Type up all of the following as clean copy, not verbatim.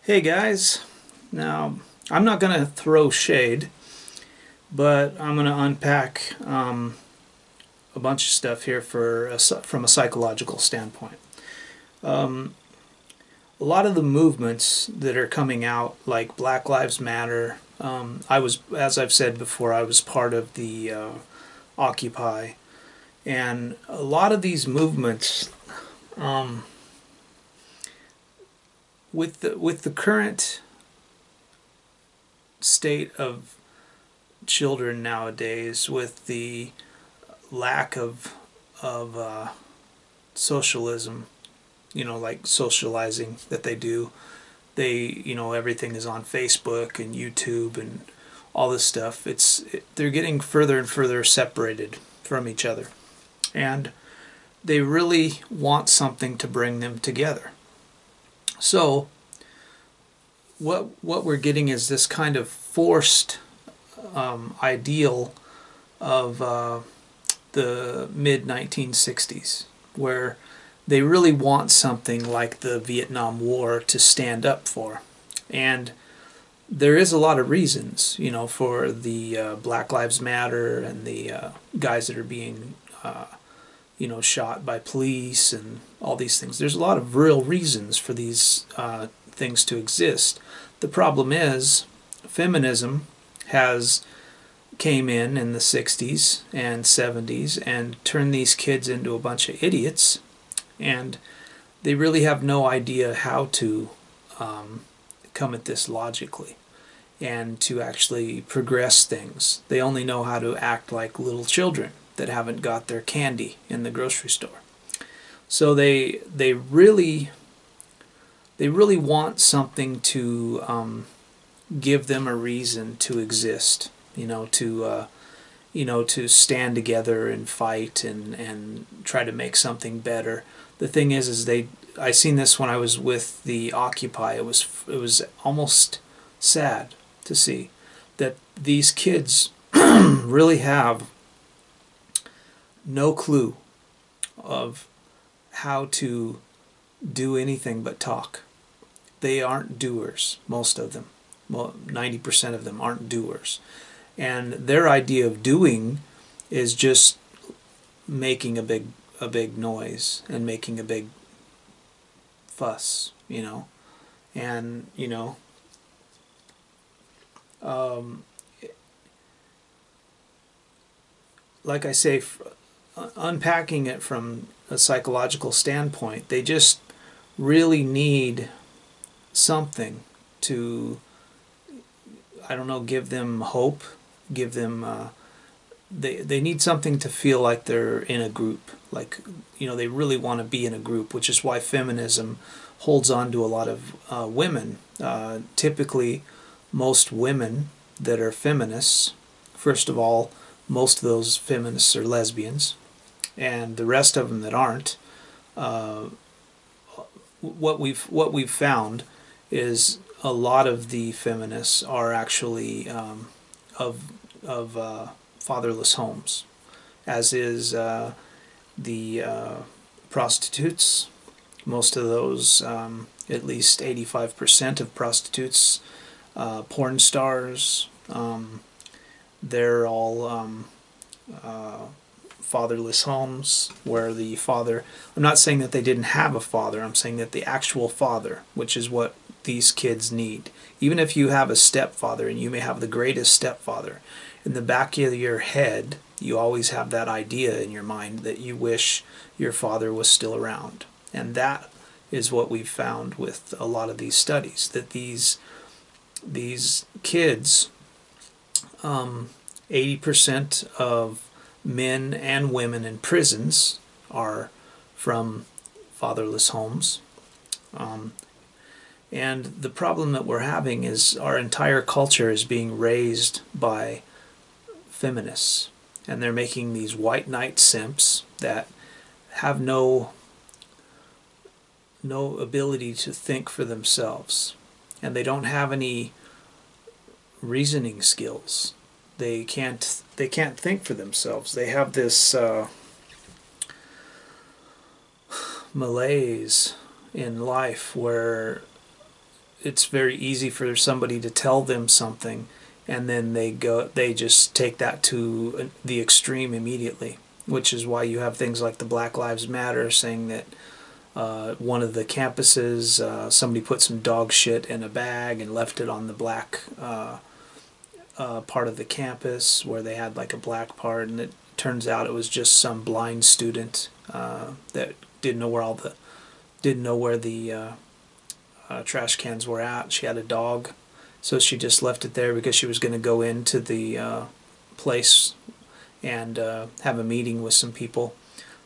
Hey guys, now I'm not going to throw shade, but I'm going to unpack a bunch of stuff here from a psychological standpoint. A lot of the movements that are coming out, like Black Lives Matter, as I've said before, I was part of the Occupy, and a lot of these movements, with the current state of children nowadays, with the lack of socialism, like socializing that they do, everything is on Facebook and YouTube and all this stuff. They're getting further and further separated from each other, and they really want something to bring them together. So what we're getting is this kind of forced ideal of the mid-1960s, where they really want something like the Vietnam War to stand up for. And there is a lot of reasons, for the Black Lives Matter and the guys that are being shot by police and all these things. There's a lot of real reasons for these things to exist. The problem is, feminism came in the 60s and 70s and turned these kids into a bunch of idiots, and they really have no idea how to come at this logically and to actually progress things. They only know how to act like little children that haven't got their candy in the grocery store. So they really want something to give them a reason to exist, to stand together and fight and try to make something better. The thing is I seen this when I was with the Occupy. It was almost sad to see that these kids really have no clue of how to do anything but talk. They aren't doers, most of them. Well, 90% of them aren't doers. And their idea of doing is just making a big noise and making a big fuss, and like I say, unpacking it from a psychological standpoint, they just really need something to, I don't know, give them hope, give them, they need something to feel like they're in a group, like, they really want to be in a group, which is why feminism holds on to a lot of women. Typically, most women that are feminists, first of all, most of those feminists are lesbians, and the rest of them that aren't, what we've found is a lot of the feminists are actually of fatherless homes, as is the prostitutes. Most of those, at least 85% of prostitutes, porn stars, they're all fatherless homes where the father, I'm not saying that they didn't have a father, I'm saying that the actual father, which is what these kids need. Even if you have a stepfather, and you may have the greatest stepfather, in the back of your head you always have that idea in your mind that you wish your father was still around. And that is what we've found with a lot of these studies, that these kids, 80% of men and women in prisons are from fatherless homes. And the problem that we're having is our entire culture is being raised by feminists, and they're making these white knight simps that have no ability to think for themselves, and they don't have any reasoning skills. They can't think for themselves. They have this malaise in life where it's very easy for somebody to tell them something, and then they just take that to the extreme immediately, which is why you have things like the Black Lives Matter saying that one of the campuses, somebody put some dog shit in a bag and left it on the black part of the campus where they had like a black part, and it turns out it was just some blind student that didn't know where the trash cans were at. She had a dog, so she just left it there because she was going to go into the place and have a meeting with some people.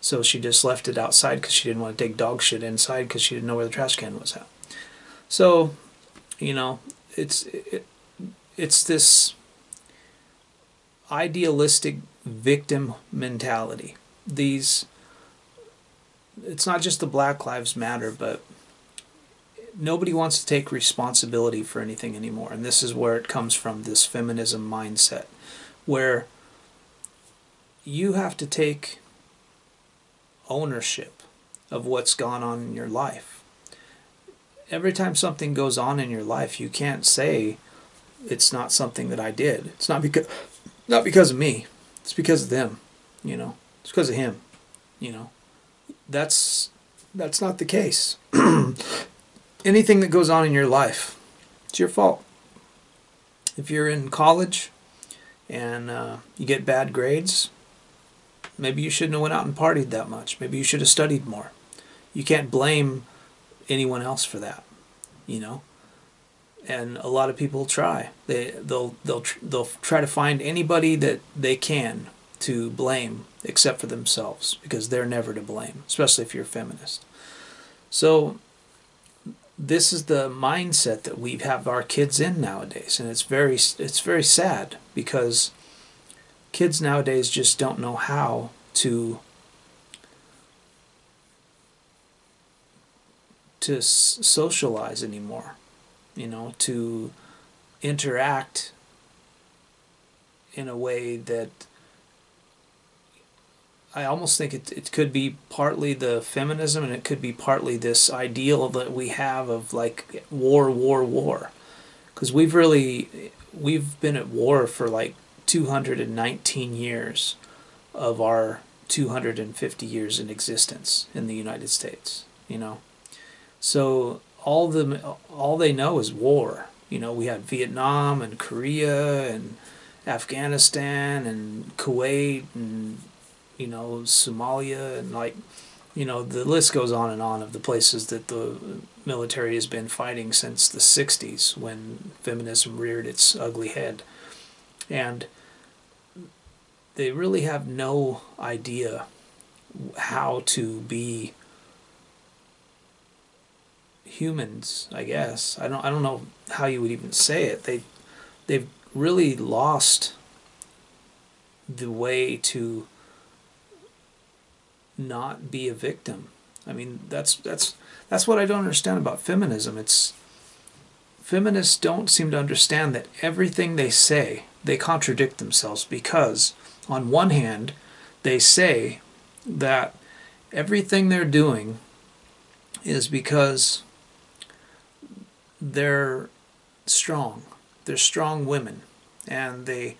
So she just left it outside because she didn't want to take dog shit inside because she didn't know where the trash can was at. So, you know, it's this idealistic victim mentality. It's not just the Black Lives Matter, but nobody wants to take responsibility for anything anymore. And this is where it comes from, this feminism mindset, where you have to take ownership of what's gone on in your life. Every time something goes on in your life, you can't say it's not something that I did. It's not because of me. It's because of them, you know. It's because of him, you know. That's not the case. Anything that goes on in your life, it's your fault. If you're in college and you get bad grades, maybe you shouldn't have went out and partied that much. Maybe you should have studied more. You can't blame anyone else for that, you know. And a lot of people try. They'll try to find anybody that they can to blame except for themselves, because they're never to blame, especially if you're a feminist. So this is the mindset that we have our kids in nowadays, and it's very sad, because kids nowadays just don't know how to socialize anymore, you know, to interact in a way that I almost think it could be partly the feminism, and it could be partly this ideal that we have of like war. Because we've been at war for like 219 years of our 250 years in existence in the United States, you know. So all they know is war. You know, we had Vietnam and Korea and Afghanistan and Kuwait and, you know, Somalia, and like, you know, the list goes on and on of the places that the military has been fighting since the 60s, when feminism reared its ugly head. And they really have no idea how to be humans, I guess. I don't know how you would even say it. They've really lost the way to not be a victim. I mean, that's what I don't understand about feminism. It's feminists don't seem to understand that everything they say, they contradict themselves, because on one hand, they say that everything they're doing is because they're strong. They're strong women, and they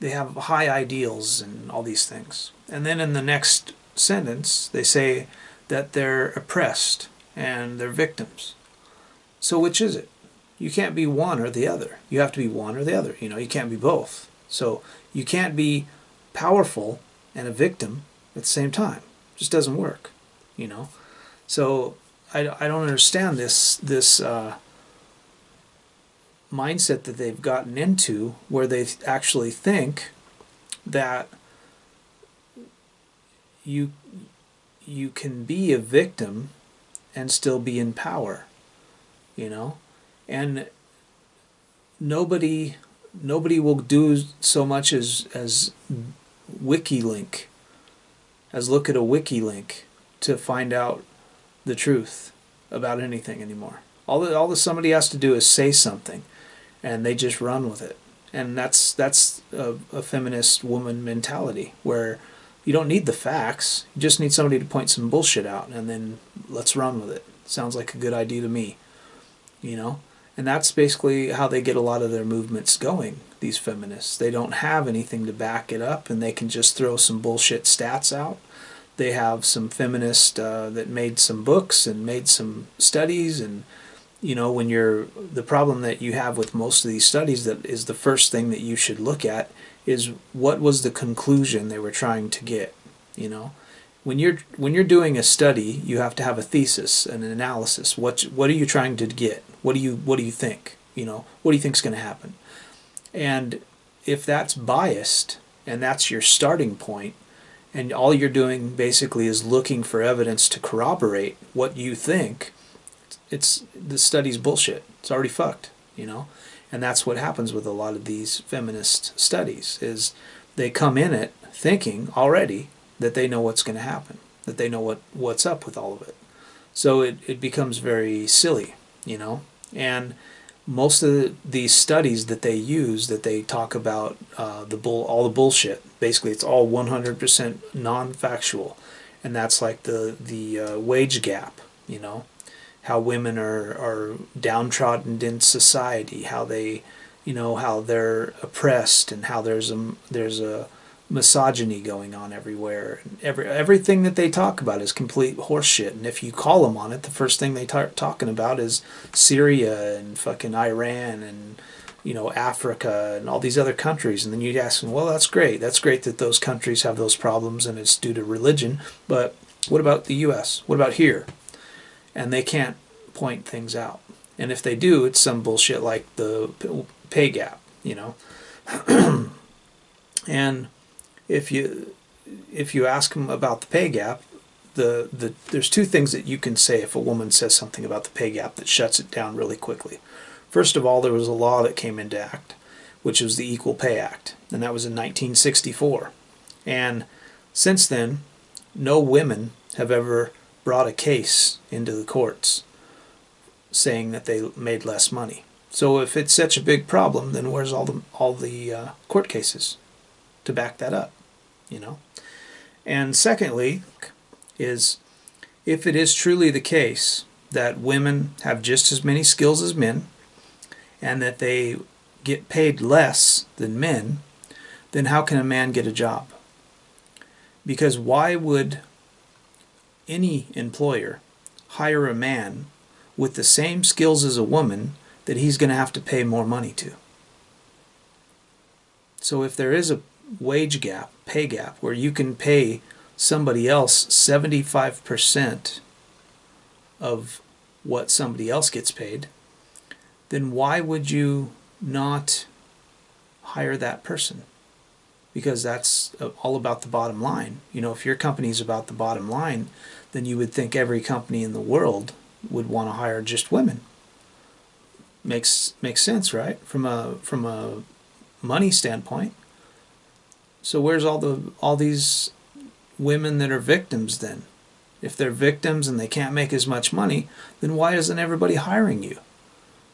have high ideals and all these things. And then in the next sentence, they say that they're oppressed and they're victims. So which is it? You can't be one or the other. You have to be one or the other. You know, you can't be both. So you can't be powerful and a victim at the same time. It just doesn't work, you know. So I don't understand this mindset that they've gotten into, where they actually think that you can be a victim and still be in power, you know. And nobody will do so much as WikiLink, as look at a WikiLink to find out the truth about anything anymore. All that somebody has to do is say something, and they just run with it. And that's a feminist woman mentality, where you don't need the facts. You just need somebody to point some bullshit out, and then let's run with it. Sounds like a good idea to me, you know. And that's basically how they get a lot of their movements going, these feminists. They don't have anything to back it up, and they can just throw some bullshit stats out. They have some feminists that made some books and made some studies, and when the problem that you have with most of these studies, that is the first thing that you should look at, is what was the conclusion they were trying to get. When you're doing a study, you have to have a thesis, an analysis. What are you trying to get? What do you think? What do you think's going to happen? And if that's biased and that's your starting point, and all you're doing basically is looking for evidence to corroborate what you think, the study's bullshit. It's already fucked, And that's what happens with a lot of these feminist studies, is they come in it thinking already that they know what's going to happen, that they know what's up with all of it. So it becomes very silly, And most of these studies that they use, that they talk about all the bullshit, basically it's all 100% non-factual, and that's like the wage gap, how women are downtrodden in society, how they, how they're oppressed, and how there's a misogyny going on everywhere. Everything that they talk about is complete horseshit, and if you call them on it, the first thing they start talking about is Syria and fucking Iran and Africa and all these other countries, and then you ask them, well, that's great that those countries have those problems and it's due to religion, but what about the US? What about here? And they can't point things out, and if they do, it's some bullshit like the pay gap, and if you ask them about the pay gap, there's two things that you can say if a woman says something about the pay gap that shuts it down really quickly. First of all, there was a law that came into act, which was the Equal Pay Act, and that was in 1964. And since then, no women have ever brought a case into the courts saying that they made less money. So if it's such a big problem, then where's all the court cases to back that up, And secondly, is if it is truly the case that women have just as many skills as men, and that they get paid less than men, then how can a man get a job? Because why would any employer hire a man with the same skills as a woman that he's going to have to pay more money to? So if there is a wage gap, pay gap, where you can pay somebody else 75% of what somebody else gets paid, then why would you not hire that person? Because that's all about the bottom line. If your company is about the bottom line, then you would think every company in the world would want to hire just women. Makes sense, right? From a money standpoint. So where's all these women that are victims then? If they're victims and they can't make as much money, then why isn't everybody hiring you?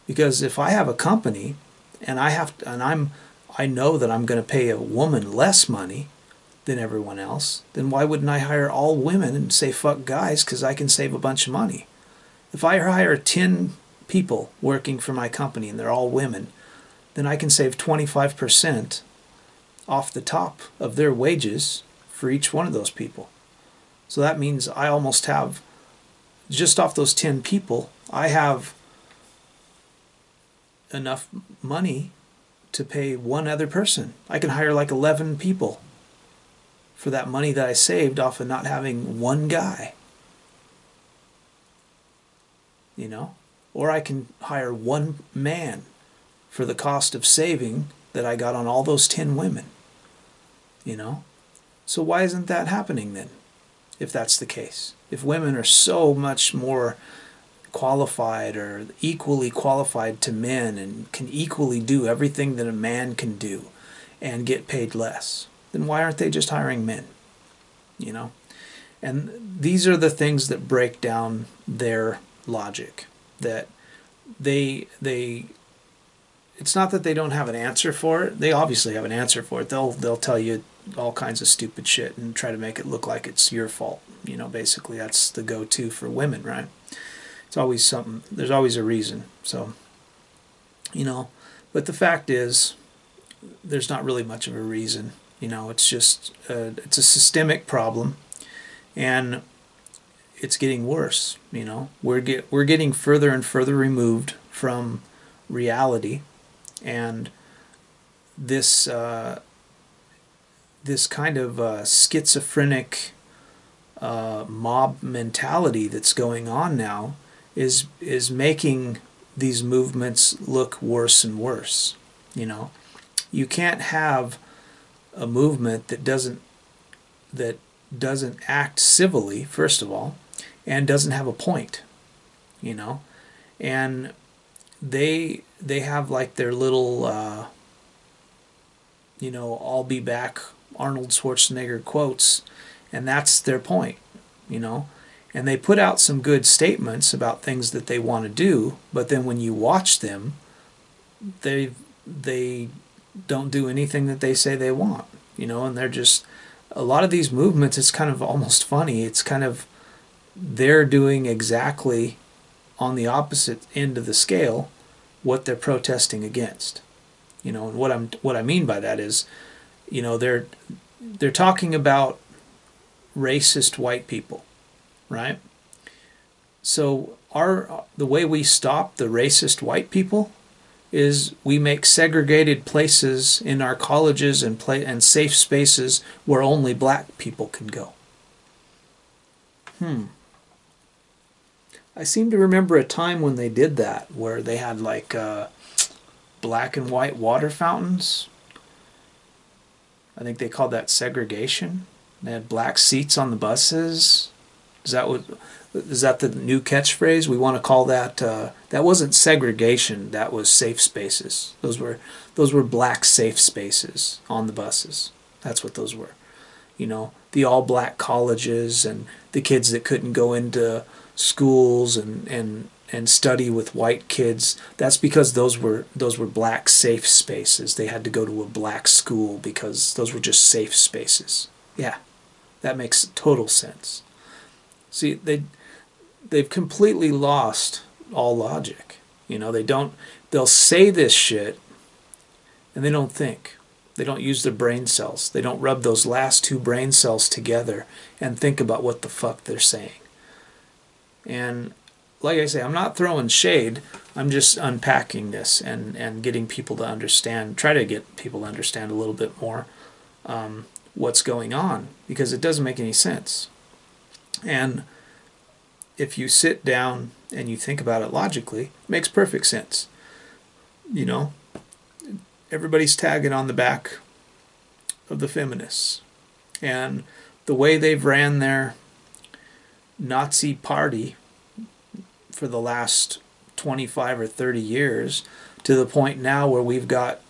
Because if I have a company and I know that I'm going to pay a woman less money than everyone else, then why wouldn't I hire all women and say fuck guys, because I can save a bunch of money? If I hire 10 people working for my company and they're all women, then I can save 25% off the top of their wages for each one of those people. So that means I almost have, just off those 10 people, I have enough money to pay one other person. I can hire like 11 people for that money that I saved off of not having one guy. Or I can hire one man for the cost of saving that I got on all those 10 women. So why isn't that happening then, if that's the case? If women are so much more qualified or equally qualified to men and can equally do everything that a man can do and get paid less, then why aren't they just hiring men? And these are the things that break down their logic, that they it's not that they don't have an answer for it. They obviously have an answer for it. They'll tell you all kinds of stupid shit and try to make it look like it's your fault. Basically that's the go-to for women, right? It's always something. There's always a reason. So you know. But the fact is, there's not really much of a reason. You know, it's just it's a systemic problem, and it's getting worse. You know, we're getting further and further removed from reality, and this this kind of schizophrenic mob mentality that's going on now is making these movements look worse and worse. You know, you can't have a movement that doesn't act civilly, first of all, and doesn't have a point. You know, and they have like their little you know, I'll be back Arnold Schwarzenegger quotes, and that's their point, you know. And they put out some good statements about things that they want to do, but then when you watch them, they don't do anything that they say they want, you know. And they're just, a lot of these movements, it's kind of almost funny. It's kind of, they're doing exactly on the opposite end of the scale what they're protesting against. You know, and what I mean by that is, you know, they're talking about racist white people, right? So the way we stop the racist white people is we make segregated places in our colleges and safe spaces where only black people can go. I seem to remember a time when they did that, where they had like black and white water fountains. I think they called that segregation. They had black seats on the buses. Is that the new catchphrase? We want to call that. That wasn't segregation. That was safe spaces. Those were black safe spaces on the buses. That's what those were. You know, the all black colleges and the kids that couldn't go into schools and study with white kids. That's because those were black safe spaces. They had to go to a black school because those were just safe spaces. Yeah, that makes total sense. See, they've completely lost all logic. You know, they'll say this shit and they don't think. They don't use their brain cells. They don't rub those last two brain cells together and think about what the fuck they're saying. And like I say, I'm not throwing shade. I'm just unpacking this and getting people to understand, try to get people to understand a little bit more what's going on, because it doesn't make any sense. And if you sit down and you think about it logically, it makes perfect sense. You know, everybody's tagging on the back of the feminists. And the way they've ran their Nazi party for the last 25 or 30 years, to the point now where we've got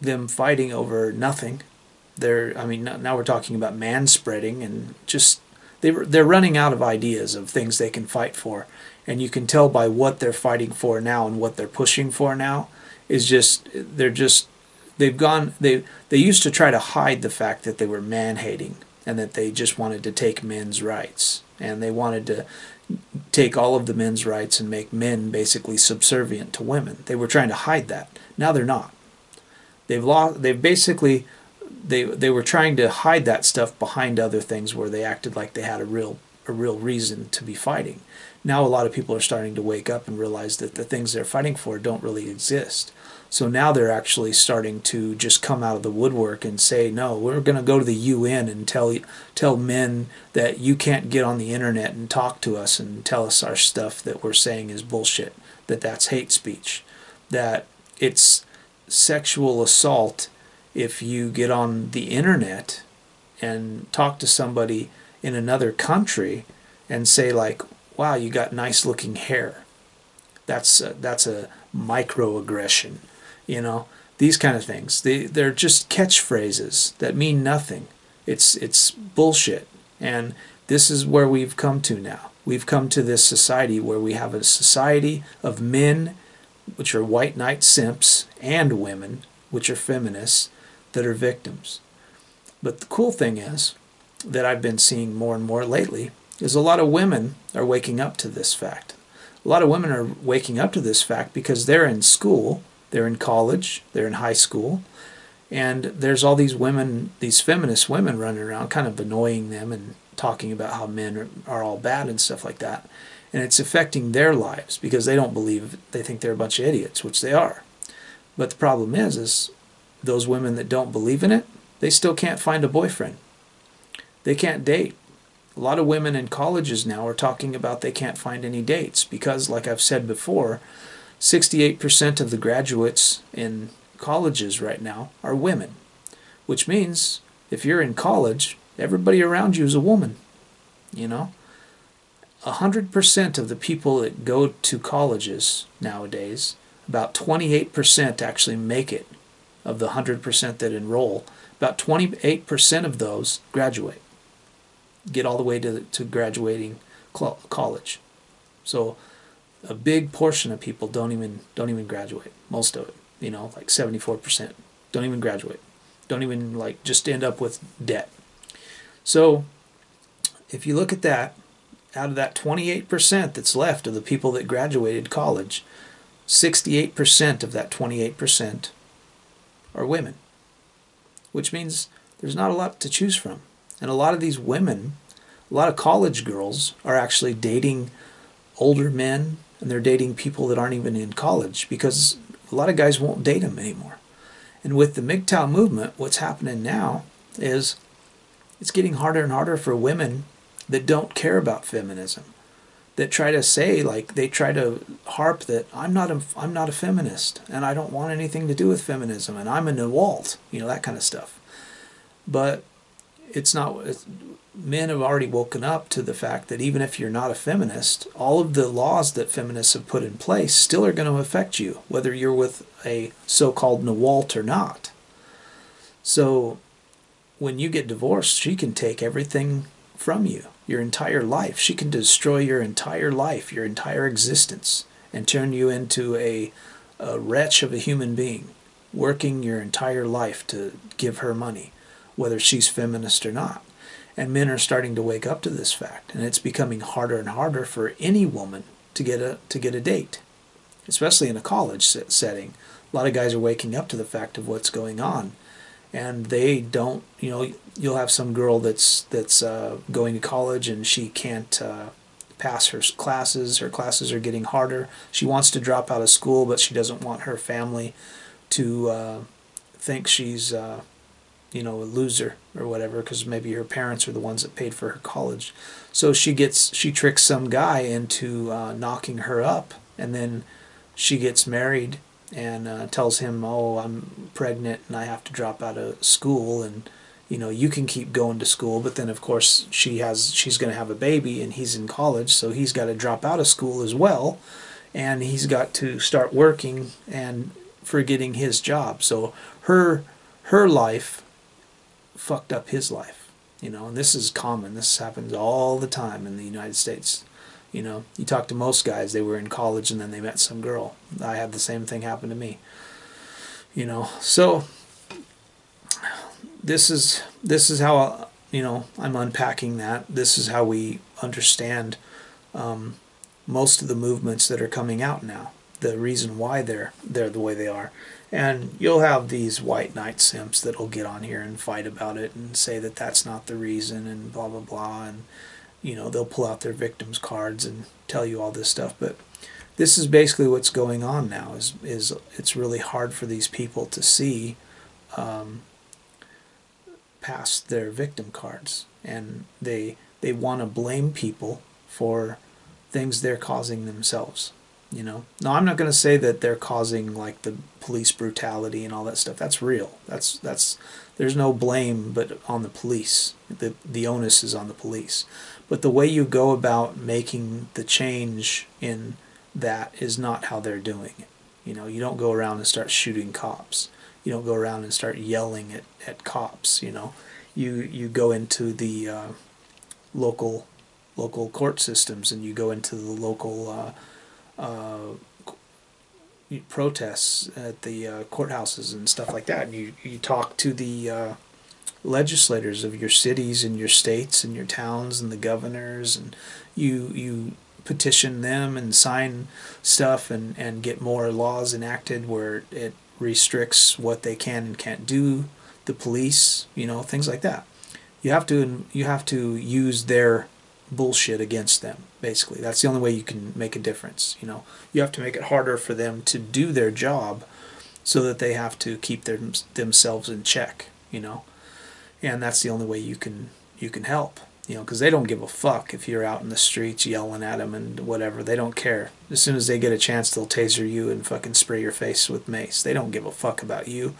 them fighting over nothing. Now we're talking about manspreading, and just they're running out of ideas of things they can fight for. And you can tell by what they're fighting for now and what they're pushing for now is just, they used to try to hide the fact that they were man-hating and that they just wanted to take men's rights, and they wanted to take all of the men's rights and make men basically subservient to women. They were trying to hide that. Now they're not. They were trying to hide that stuff behind other things where they acted like they had a real reason to be fighting. Now a lot of people are starting to wake up and realize that the things they're fighting for don't really exist. So now they're actually starting to just come out of the woodwork and say, no, we're going to go to the UN and tell men that you can't get on the internet and talk to us and tell us our stuff that we're saying is bullshit, that that's hate speech, that it's sexual assault if you get on the internet and talk to somebody in another country and say like, wow, you got nice looking hair. That's a microaggression. You know, these kind of things. They're just catchphrases that mean nothing. It's bullshit. And this is where we've come to now. We've come to this society where we have a society of men, which are white knight simps, and women, which are feminists, that are victims. But the cool thing is, that I've been seeing more and more lately, is a lot of women are waking up to this fact. a lot of women are waking up to this fact because they're in school, they're in college, they're in high school, and there's all these women, these feminist women running around kind of annoying them and talking about how men are all bad and stuff like that. And it's affecting their lives because they don't believe, they think they're a bunch of idiots, which they are. But the problem is those women that don't believe in it, they still can't find a boyfriend. They can't date. A lot of women in colleges now are talking about they can't find any dates because, like I've said before, 68% of the graduates in colleges right now are women, which means if you're in college, everybody around you is a woman. 100% of the people that go to colleges nowadays, about 28% actually make it. Of the 100% that enroll, about 28% of those graduate, get all the way to graduating college. So a big portion of people don't even graduate. Most of it, like 74%, don't even graduate. Don't even just end up with debt. So if you look at that, out of that 28% that's left of the people that graduated college, 68% of that 28% are women, which means there's not a lot to choose from. And a lot of these women, a lot of college girls are actually dating older men, and they're dating people that aren't even in college because a lot of guys won't date them anymore. And with the MGTOW movement, what's happening now is it's getting harder and harder for women that don't care about feminism, that try to say, they try to harp that I'm not a feminist and I don't want anything to do with feminism and I'm a NEWALT, that kind of stuff. But it's not. Men have already woken up to the fact that even if you're not a feminist, all of the laws that feminists have put in place still are going to affect you, whether you're with a so-called NEWALT or not. So when you get divorced, she can take everything from you, your entire life. She can destroy your entire life, your entire existence, and turn you into a wretch of a human being, working your entire life to give her money, whether she's feminist or not. And men are starting to wake up to this fact, and it's becoming harder and harder for any woman to get a date, especially in a college setting. A lot of guys are waking up to the fact of what's going on, and they don't. You'll have some girl that's going to college and she can't pass her classes. Her classes are getting harder. She wants to drop out of school, but she doesn't want her family to think she's a loser or whatever, because maybe her parents are the ones that paid for her college. So she tricks some guy into knocking her up, and then she gets married and tells him, "Oh, I'm pregnant and I have to drop out of school, and you can keep going to school." But then of course she's going to have a baby and he's in college, so he's got to drop out of school as well, and he's got to start working and forgetting his job. So her life fucked up his life, and this is common. This happens all the time in the United States. You talk to most guys, they were in college and then they met some girl. I had the same thing happen to me. So this is how I'm unpacking that. This is how we understand most of the movements that are coming out now, the reason why they're the way they are. And you'll have these white knight simps that'll get on here and fight about it and say that that's not the reason and blah blah blah, and they'll pull out their victims cards and tell you all this stuff. But this is basically what's going on now. Is it's really hard for these people to see past their victim cards, and they want to blame people for things they're causing themselves. Now, I'm not going to say that they're causing the police brutality and all that stuff. That's real. That's there's no blame but on the police. The onus is on the police. But the way you go about making the change in that is not how they're doing it. You don't go around and start shooting cops. You don't go around and start yelling at cops. You go into the local court systems, and you go into the local protests at the courthouses and stuff like that, and you talk to the legislators of your cities and your states and your towns and the governors, and you petition them and sign stuff and get more laws enacted where it restricts what they can and can't do, the police, things like that. You have to use their bullshit against them, basically. That's the only way you can make a difference. You have to make it harder for them to do their job so that they have to keep themselves in check, and that's the only way you can help, because they don't give a fuck if you're out in the streets yelling at them and whatever. They don't care. As soon as they get a chance, they'll taser you and fucking spray your face with mace. They don't give a fuck about you.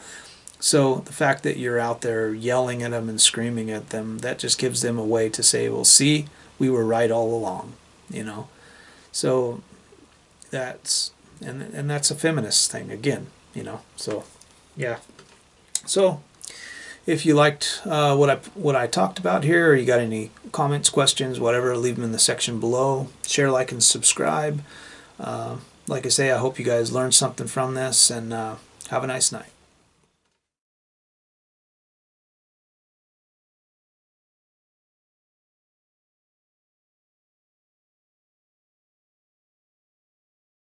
So the fact that you're out there yelling at them and screaming at them, that just gives them a way to say, well, see, we were right all along, So that's and that's a feminist thing again, So yeah. So if you liked what I talked about here, or you got any comments, questions, whatever, leave them in the section below. Share, like, and subscribe. Like I say, I hope you guys learned something from this, and have a nice night.